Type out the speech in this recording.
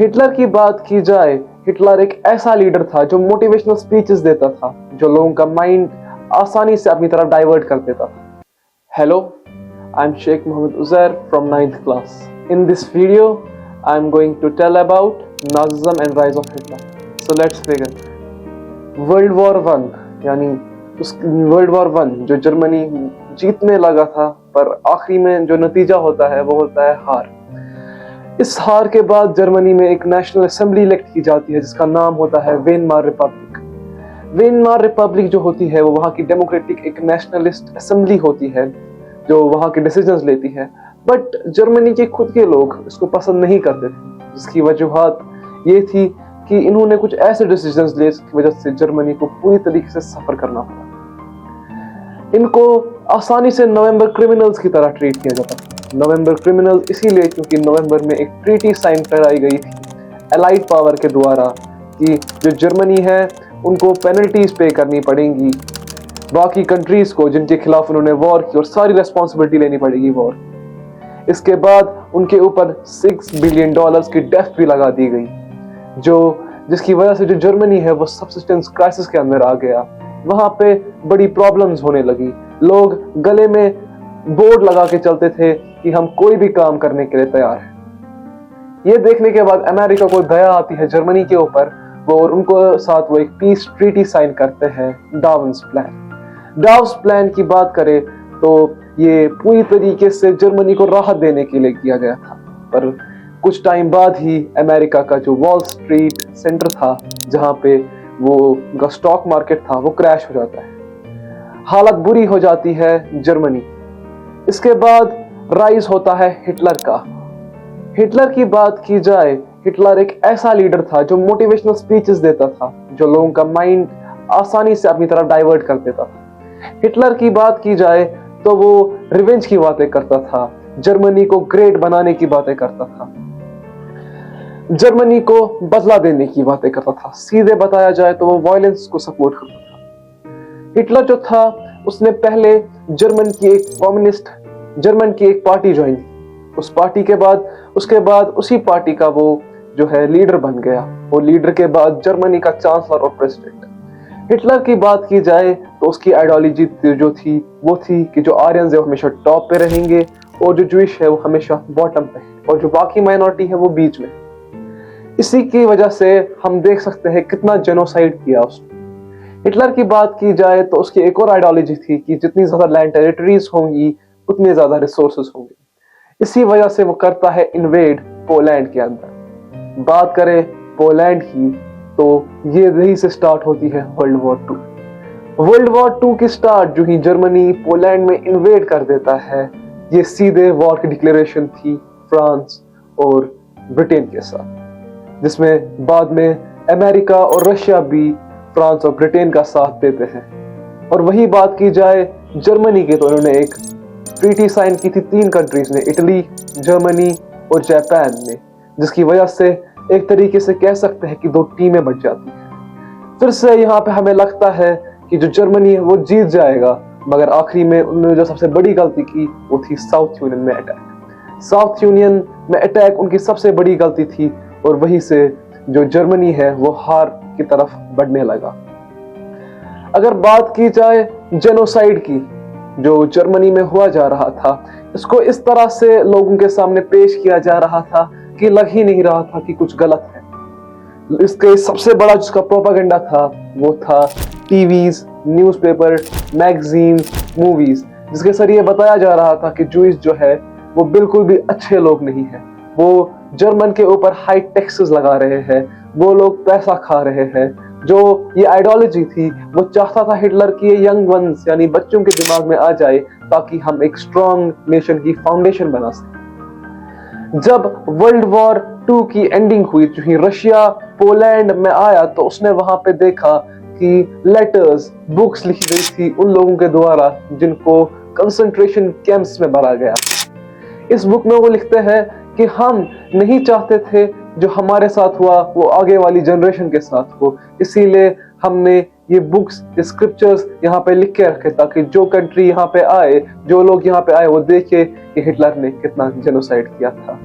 Hitler की बात की जाए, हिटलर एक ऐसा लीडर था जो मोटिवेशनल स्पीचेस देता था, जो लोगों का माइंड आसानी से अपनी तरफ डाइवर्ट कर देता था। Hello, I am Sheikh Mohammad Uzair from 9th class. In this video I am going to tell about Nazism and rise of Hitler. So let's begin. World war one यानी वर्ल्ड वॉर वन जो Germany जीतने लगा था, पर आखिरी में जो नतीजा होता है वो होता है हार। इस हार के बाद जर्मनी में एक नेशनल असेंबली इलेक्ट की जाती है जिसका नाम होता है वेनमार रिपब्लिक। वेनमार रिपब्लिक जो होती है वो वहाँ की डेमोक्रेटिक एक नेशनलिस्ट असेंबली होती है जो वहाँ के डिसीजंस लेती है। बट जर्मनी के खुद के लोग इसको पसंद नहीं करते थे, जिसकी वजूहात ये थी कि इन्होंने कुछ ऐसे डिसीजंस लिए जिसकी वजह से जर्मनी को पूरी तरीके से सफर करना पड़ा। इनको आसानी से नवंबर क्रिमिनल्स की तरह ट्रीट किया जाता था। नवंबर क्रिमिनल्स इसीलिए क्योंकि नवंबर में एक ट्रीटी साइन कराई गई थी एलाइड पावर के द्वारा कि जो जर्मनी है उनको पेनल्टीज पे करनी पड़ेंगी बाकी कंट्रीज को जिनके खिलाफ उन्होंने वॉर की, और सारी रेस्पॉन्सिबिलिटी लेनी पड़ेगी वॉर। इसके बाद उनके ऊपर $6 बिलियन की डेफ्ट भी लगा दी गई, जिसकी वजह से जो जर्मनी है वो सबसिस्टेंस क्राइसिस के अंदर आ गया। वहां पे बड़ी प्रॉब्लम्स होने लगी। लोग गले में बोर्ड लगा के चलते थे कि हम कोई भी काम करने के लिए तैयार हैं। ये देखने के बाद अमेरिका को दया आती है जर्मनी के ऊपर, और उनको साथ वो एक पीस ट्रीटी साइन करते हैं, डावन्स प्लान। डावन्स प्लान की बात करें तो ये पूरी तरीके से जर्मनी को राहत देने के लिए किया गया था, पर कुछ टाइम बाद ही अमेरिका का जो वॉल स्ट्रीट सेंटर था जहां पे वो स्टॉक मार्केट था वो क्रैश हो जाता है। हालत बुरी हो जाती है जर्मनी। इसके बाद राइज होता है हिटलर का। हिटलर की बात की जाए, हिटलर एक ऐसा लीडर था जो मोटिवेशनल स्पीचेस देता था, जो लोगों का माइंड आसानी से अपनी तरफ डाइवर्ट कर देता था। हिटलर की बात की जाए तो वो रिवेंज की बातें करता था, जर्मनी को ग्रेट बनाने की बातें करता था, जर्मनी को बदला देने की बातें करता था। सीधे बताया जाए तो वो वायलेंस को सपोर्ट करता था। हिटलर जो था उसने पहले जर्मन की एक पार्टी ज्वाइन की। उस पार्टी के बाद उसी पार्टी का वो जो है लीडर बन गया, और लीडर के बाद जर्मनी का चांसलर और प्रेसिडेंट। हिटलर की बात की जाए तो उसकी आइडियोलॉजी जो थी वो थी कि जो आर्यंस है वो हमेशा टॉप पे रहेंगे, और जो ज्यूइश है वो हमेशा बॉटम पे, और जो बाकी माइनॉरिटी है वो बीच में। इसी की वजह से हम देख सकते हैं कितना जेनोसाइड किया उसने। हिटलर की बात की जाए तो उसकी एक और आइडियोलॉजी थी कि जितनी ज्यादा लैंड टेरिटरीज होंगी उतने ज्यादा रिसोर्सेज होंगे। इसी वजह से वो करता है इन्वेड पोलैंड के अंदर। बात करें पोलैंड की तो ये यही से स्टार्ट होती है वर्ल्ड वॉर 2। वर्ल्ड वॉर 2 की स्टार्ट जो ही जर्मनी पोलैंड में इन्वेड कर देता है, ये सीधे वॉर की डिक्लेरेशन थी फ्रांस और ब्रिटेन के साथ, जिसमें बाद में अमेरिका और रशिया भी फ्रांस और ब्रिटेन का साथ देते हैं। और वही बात की जाए जर्मनी की तो उन्होंने एक ट्रीटी साइन की थी 3 कंट्रीज ने, इटली, जर्मनी और जापान ने, जिसकी वजह से एक तरीके से कह सकते हैं कि 2 टीमें बच जाती हैं। फिर से यहाँ पे हमें लगता है कि जो जर्मनी है वो जीत जाएगा, मगर आखिरी में उन्होंने जो सबसे बड़ी गलती की वो थी साउथ यूनियन में अटैक। साउथ यूनियन में अटैक उनकी सबसे बड़ी गलती थी, और वहीं से जो जर्मनी है वो हार की तरफ बढ़ने लगा। अगर बात की जाए जेनोसाइड की जो जर्मनी में हुआ जा रहा था, इसको इस तरह से लोगों के सामने पेश किया जा रहा था कि लग ही नहीं रहा था कि कुछ गलत है। इसके सबसे बड़ा जिसका प्रोपेगेंडा था वो था टीवीज, न्यूज़पेपर, मैगजीन्स, मूवीज, जिसके जरिए बताया जा रहा था कि जूइस जो है वो बिल्कुल भी अच्छे लोग नहीं है। वो जर्मन के ऊपर हाई टैक्सेस लगा रहे हैं, वो लोग पैसा खा रहे हैं। जो ये आइडियोलॉजी थी वो चाहता था हिटलर की यंग वंस यानी बच्चों के दिमाग में आ जाए, ताकि हम एक स्ट्रॉन्ग नेशन की फाउंडेशन बना सकें। जब वर्ल्ड वॉर 2 की एंडिंग हुई, जो ही रशिया पोलैंड में आया, तो उसने वहां पे देखा कि लेटर्स, बुक्स लिखी गई थी उन लोगों के द्वारा जिनको कंसंट्रेशन कैंप्स में भरा गया। इस बुक में वो लिखते हैं कि हम नहीं चाहते थे जो हमारे साथ हुआ वो आगे वाली जनरेशन के साथ हो, इसीलिए हमने ये बुक्स, ये स्क्रिप्चर्स यहाँ पे लिख के रखे ताकि जो कंट्री यहाँ पे आए, जो लोग यहाँ पे आए वो देखे कि हिटलर ने कितना जेनोसाइड किया था।